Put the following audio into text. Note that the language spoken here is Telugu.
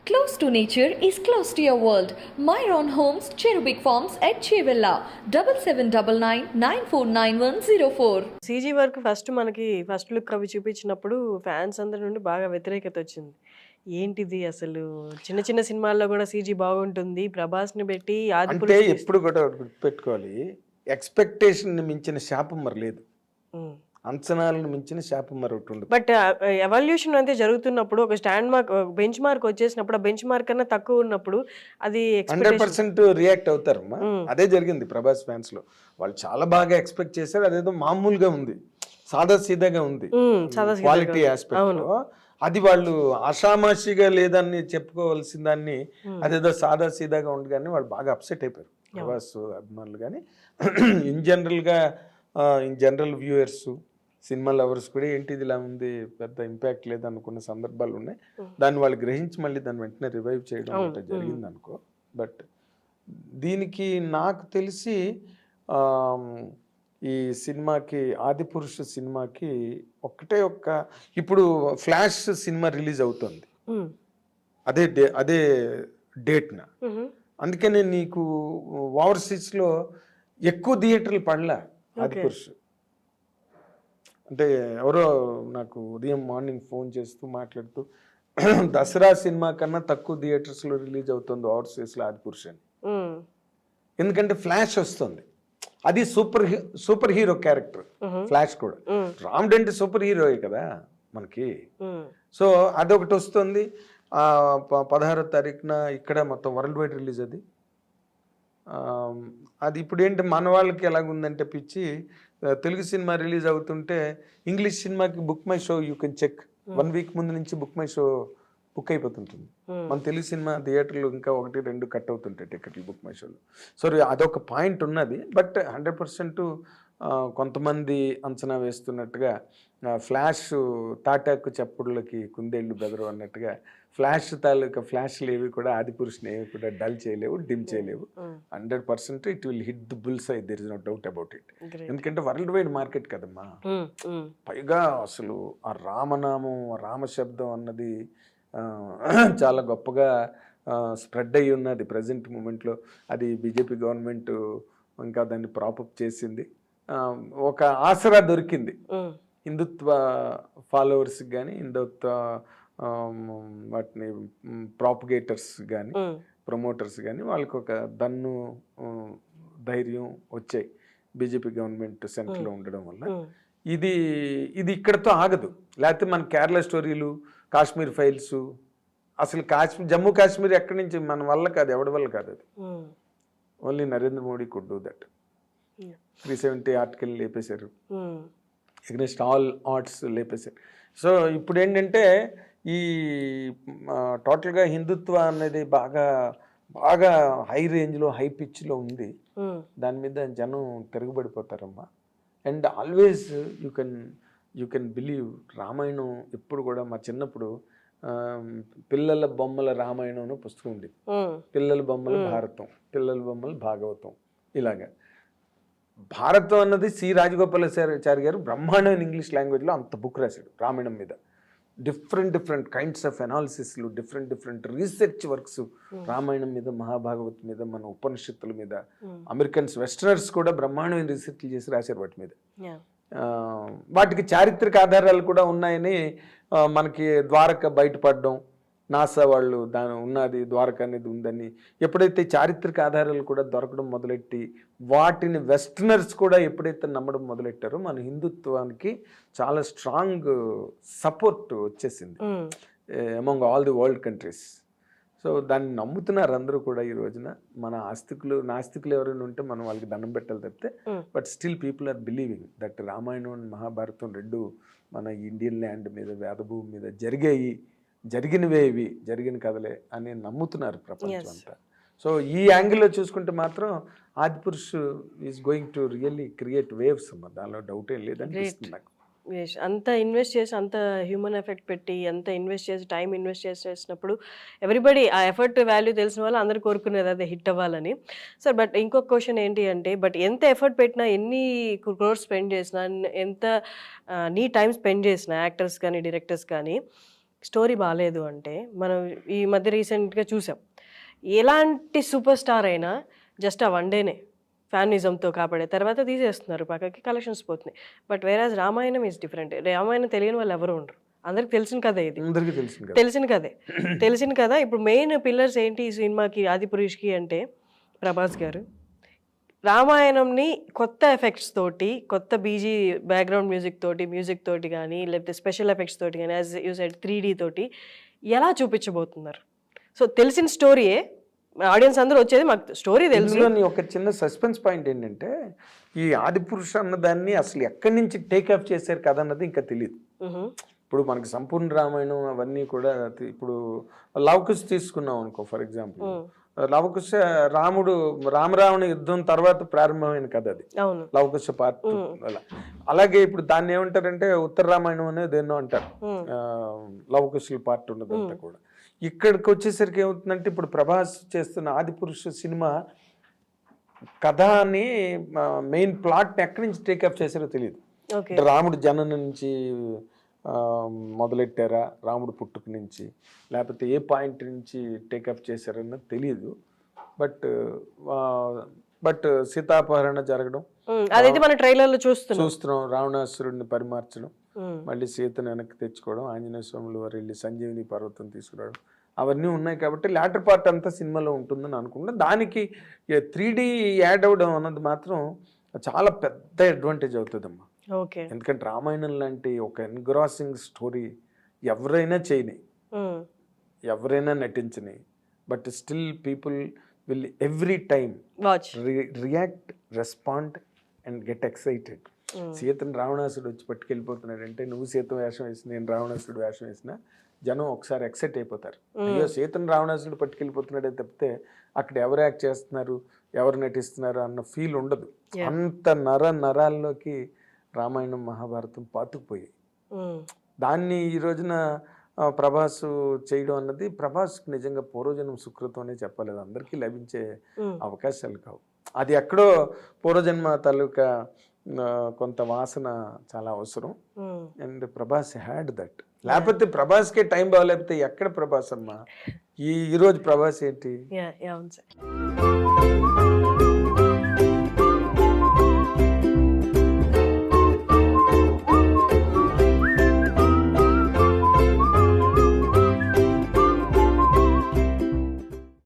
Close to nature is close to your world. Myron Homes, Cherubic Farms at Chevilla, 7799949104. CG work first look అవి చూపించినప్పుడు ఫ్యాన్స్ అందరి నుండి బాగా వ్యతిరేకత వచ్చింది. ఏంటిది అసలు చిన్న చిన్న సినిమాల్లో కూడా సీజీ బాగుంటుంది, ప్రభాస్ని పెట్టి అంటే ఆదిపురుష్ ఎప్పుడు కూడా ఒకటి గుర్తుపెట్టుకోవాలి, ఎక్స్పెక్టేషన్ మించిన శాపం మరి లేదు, అంచనాలను మించిన శాపం మరి ఒకటి ఉండదు. బట్ ఎవల్యూషన్ అయితే జరుగుతున్నప్పుడు ఒక స్టాండ్ మార్క్ బెంచ్ మార్క్ వచ్చేసినప్పుడు ఆ బెంచ్ మార్క్ కన్నా తక్కువ ఉన్నప్పుడు అది 100% రియాక్ట్ అవుతారమ్మా. అదే జరిగింది ప్రభాస్ ఫ్యాన్స్ లో. వాళ్ళు చాలా బాగా ఎక్స్పెక్ట్ చేశారు, అదేదో మామూలుగా ఉంది, సాదా సీదాగా ఉంది క్వాలిటీ ఆస్పెక్ట్ లో. అది వాళ్ళు ఆషామాషిగా లేదని చెప్పుకోవాల్సిన దాన్ని అదేదో సాదా సీదాగా ఉంది కానీ వాళ్ళు బాగా అప్సెట్ అయిపోయారు ప్రభాస్ అభిమానులు. కానీ in general viewers, cinema lovers కూడా ఏంటిది ఇలా ఉంది, పెద్ద ఇంపాక్ట్ లేదు అనుకున్న సందర్భాలు ఉన్నాయి. దాన్ని వాళ్ళు గ్రహించి మళ్ళీ దాన్ని వెంటనే రివైవ్ చేయడం అంటే జరిగింది అనుకో. బట్ దీనికి నాకు తెలిసి ఈ సినిమాకి ఆదిపురుష్ సినిమాకి ఇప్పుడు ఫ్లాష్ సినిమా రిలీజ్ అవుతుంది అదే డేట్న. అందుకనే నీకు ఓవర్సీస్లో ఎక్కువ థియేటర్లు పడలే ఆదిపురుష్. అంటే ఎవరో నాకు ఉదయం మార్నింగ్ ఫోన్ చేస్తూ మాట్లాడుతూ దసరా సినిమా కన్నా తక్కువ థియేటర్స్లో రిలీజ్ అవుతుంది ఓవర్సీస్లో ఆదిపురుష్ అని. ఎందుకంటే ఫ్లాష్ వస్తుంది, అది సూపర్ హీరో క్యారెక్టర్. ఫ్లాష్ కూడా రాముడు అంటే సూపర్ హీరోయే కదా మనకి. సో అదొకటి వస్తుంది 16వ తారీఖున ఇక్కడ మొత్తం వరల్డ్ వైడ్ రిలీజ్ అది ఇప్పుడు ఏంటి మన వాళ్ళకి ఎలాగుందంటే పిచ్చి, తెలుగు సినిమా రిలీజ్ అవుతుంటే ఇంగ్లీష్ సినిమాకి Book My Show you can check 1 week ముందు నుంచి బుక్ మై షో బుక్ అయిపోతుంటుంది. మన తెలుగు సినిమా థియేటర్లు ఇంకా 1-2 కట్ అవుతుంటాయి టికెట్లు బుక్ మై షోలో. సో అదొక పాయింట్ ఉన్నది. బట్ 100% కొంతమంది అంచనా వేస్తున్నట్టుగా ఫ్లాష్ తాటాకు చప్పుడులకి కుందేళ్ళు బెదరు అన్నట్టుగా ఫ్లాష్లు ఏవి కూడా ఆదిపురుషుని ఏవి కూడా డల్ చేయలేవు, డిమ్ చేయలేవు. 100% it will hit the bull's eye, there is no doubt about it. ఎందుకంటే వరల్డ్ వైడ్ మార్కెట్ కదమ్మా. పైగా అసలు ఆ రామనామం, రామశబ్దం అన్నది చాలా గొప్పగా స్ప్రెడ్ అయ్యి ఉన్నది ప్రజెంట్ మూమెంట్లో. అది బీజేపీ గవర్నమెంట్ ఇంకా దాన్ని ప్రాపప్ చేసింది. ఒక ఆసరా దొరికింది హిందుత్వ ఫాలోవర్స్కి కానీ, హిందుత్వ వాటిని ప్రాపగేటర్స్ కానీ, ప్రమోటర్స్ కానీ, వాళ్ళకి ఒక దన్ను ధైర్యం వచ్చాయి బీజేపీ గవర్నమెంట్ సెంటర్లో ఉండడం వల్ల. ఇది ఇక్కడతో ఆగదు. లేకపోతే మన కేరళ స్టోరీలు, కాశ్మీర్ ఫైల్స్, అసలు జమ్మూ కాశ్మీర్ ఎక్కడి నుంచి మన వల్ల కాదు, ఎవడి వల్ల కాదు. అది only Narendra Modi could do that. 370 article లేపేశారు, ఎగ్నెస్ట్ ఆల్ ఆర్ట్స్ లేపేశారు. సో ఇప్పుడు ఏంటంటే ఈ టోటల్గా హిందుత్వ అనేది బాగా బాగా హై రేంజ్లో, హై పిచ్లో ఉంది. దాని మీద జనం తిరగబడిపోతారమ్మా. And always you can believe, Ramayanam ఎప్పుడు కూడా మా చిన్నప్పుడు పిల్లల బొమ్మల రామాయణం అనే పుస్తకం ఉండేది, పిల్లల బొమ్మల భారతం, పిల్లల బొమ్మల భాగవతం. ఇలాగా భారతం అన్నది సి రాజగోపాలాచారి గారు బ్రహ్మాండమైన ఇంగ్లీష్ లాంగ్వేజ్లో అంత బుక్ రాశాడు రామాయణం మీద. డిఫరెంట్ కైండ్స్ ఆఫ్ అనాలిసిస్లు, డిఫరెంట్ రీసెర్చ్ వర్క్స్ రామాయణం మీద, మహాభాగవత్ మీద, మన ఉపనిషత్తుల మీద. అమెరికన్స్, వెస్టర్నర్స్ కూడా బ్రహ్మాండమైన రీసెర్చ్లు చేసి రాశారు వాటి మీద. వాటికి చారిత్రక ఆధారాలు కూడా ఉన్నాయని మనకి ద్వారక బయటపడడం, నాసా వాళ్ళు ఉన్నది ద్వారక అనేది ఉందని ఎప్పుడైతే చారిత్రక ఆధారాలు కూడా దొరకడం మొదలెట్టి, వాటిని వెస్టర్నర్స్ కూడా ఎప్పుడైతే నమ్మడం మొదలెట్టారో మన హిందుత్వానికి చాలా స్ట్రాంగ్ సపోర్ట్ వచ్చేసింది among all the world countries. So దాన్ని నమ్ముతున్నారు అందరూ కూడా ఈ రోజున. మన నాస్తికులు ఎవరైనా ఉంటే మనం వాళ్ళకి దండం పెట్టాలి తప్పితే, but still people are believing that Ramayanam and Mahabharatam రెండు మన ఇండియన్ ల్యాండ్ మీద, వేదభూమి మీద జరిగినవే, ఇవి జరిగిన కథలే అని నమ్ముతున్నారు ప్రపంచం అంతా. సో ఈ యాంగిల్లో చూసుకుంటే మాత్రం Adipurush is going to really create waves అమ్మ, దానిలో డౌట్ ఏం లేదనిపిస్తుంది నాకు. అంత ఇన్వెస్ట్ చేసి, అంత హ్యూమన్ ఎఫెక్ట్ పెట్టి, అంత ఇన్వెస్ట్ చేసి, టైం ఇన్వెస్ట్ చేసినప్పుడు ఎవ్రీబడి ఆ ఎఫర్ట్ వాల్యూ తెలిసిన వాళ్ళు అందరూ కోరుకునేది అదే హిట్ అవ్వాలని. సార్ బట్ ఇంకొక క్వశ్చన్ ఏంటి అంటే, బట్ ఎంత ఎఫర్ట్ పెట్టినా, ఎన్ని క్రోర్స్ స్పెండ్ చేసినా, ఎంత నీ టైం స్పెండ్ చేసినా, యాక్టర్స్ కానీ డైరెక్టర్స్ కానీ, స్టోరీ బాగాలేదు అంటే మనం ఈ మధ్య రీసెంట్గా చూసాం, ఎలాంటి సూపర్ స్టార్ అయినా జస్ట్ ఆ వన్ డేనే ఫ్యానిజంతో కాపాడే తర్వాత తీసేస్తున్నారు, పక్కకి కలెక్షన్స్ పోతున్నాయి. But whereas Ramayanam is different. Ramayanam తెలియని వాళ్ళు ఎవరు ఉండరు, అందరికి తెలిసిన కథ ఇది, అందరికీ తెలిసింది కదా. తెలిసిన కథే, తెలిసిన కదా. ఇప్పుడు మెయిన్ పిల్లర్స్ ఏంటి ఈ సినిమాకి, ఆదిపురుష్కి అంటే ప్రభాస్ గారు రామాయణంని కొత్త ఎఫెక్ట్స్ తోటి, కొత్త బీజీ బ్యాక్గ్రౌండ్ మ్యూజిక్ తోటి కానీ, లేకపోతే స్పెషల్ ఎఫెక్ట్స్ తోటి కానీ, యాజ్ యూ సెడ్ 3D తోటి ఎలా చూపించబోతున్నారు? సో తెలిసిన స్టోరీయే, ఆడియన్స్ అందరూ వచ్చేది మాకు స్టోరీ తెలుసు. ఇందులోని ఒక చిన్న సస్పెన్స్ పాయింట్ ఏంటంటే ఈ ఆదిపురుష అన్న దాన్ని అసలు ఎక్కడి నుంచి టేక్ ఆఫ్ చేశారు కదా అన్నది ఇంకా తెలియదు. ఇప్పుడు మనకి సంపూర్ణ రామాయణం అవన్నీ కూడా ఇప్పుడు లవకుశ తీసుకున్నాం అనుకో ఫర్ ఎగ్జాంపుల్, లవకుశ రామరావణ యుద్ధం తర్వాత ప్రారంభమైన కథ అది, లవకుశ పార్ట్. అలాగే ఇప్పుడు దాన్ని ఏమంటారంటే ఉత్తర రామాయణం అనేది ఎన్నో అంటారు, లవకుశుల పార్ట్ ఉన్నదంతా కూడా. ఇక్కడికి వచ్చేసరికి ఏమవుతుందంటే ఇప్పుడు ప్రభాస్ చేస్తున్న ఆదిపురుష సినిమా కథని మెయిన్ ప్లాట్ని ఎక్కడి నుంచి టేకప్ చేశారో తెలియదు. రాముడు జనన నుంచి మొదలెట్టారా, రాముడు పుట్టుక నుంచి, లేకపోతే ఏ పాయింట్ నుంచి టేకప్ చేశారన్నది తెలియదు. బట్ సీతాపహరణ జరగడం అదైతే మన ట్రైలర్లో చూస్తున్నాం, రావణాసురుడిని పరిమార్చడం, మళ్ళీ సీతను వెనక్కి తెచ్చుకోవడం, ఆంజనేయ స్వాములు వారు వెళ్ళి సంజీవిని పర్వతం తీసుకురావడం, అవన్నీ ఉన్నాయి. కాబట్టి లాటర్ పార్ట్ అంతా సినిమాలో ఉంటుందని అనుకుంటా. దానికి 3D యాడ్ అవ్వడం అన్నది మాత్రం చాలా పెద్ద అడ్వాంటేజ్ అవుతుందమ్మా. ఎందుకంటే రామాయణం లాంటి ఒక ఎన్గ్రాసింగ్ స్టోరీ ఎవరైనా చేయని, ఎవరైనా నటించని, but still people will every time react, respond and get excited. సీతను రావణాసుడు వచ్చి పట్టుకెళ్ళిపోతున్నాడంటే నువ్వు సీత వేషం వేసి నేను రావణాసుడు వేషం వేసిన జనం ఒకసారి ఎక్సైట్ అయిపోతారు. అయ్యో సీతను రావణాసుడు పట్టుకెళ్ళిపోతున్నాడే తప్పితే అక్కడ ఎవరు యాక్ట్ చేస్తున్నారు, ఎవరు నటిస్తున్నారు అన్న ఫీల్ ఉండదు. అంత నరాల్లోకి రామాయణం మహాభారతం పాతుకుపోయాయి. దాన్ని ఈ రోజున ప్రభాస్ చేయడం అన్నది ప్రభాస్కి నిజంగా పూర్వజన్మ సుకృతం అనే చెప్పాలి, అందరికీ లభించే అవకాశాలు కావు. అది ఎక్కడో పూర్వజన్మ తాలూకా కొంత వాసన చాలా అవసరం. And Prabhas had that. లేకపోతే ప్రభాస్కే టైం బాగలేకపోతే ఎక్కడ ప్రభాస్ అమ్మా? ఈ రోజు ప్రభాస్ ఏంటి?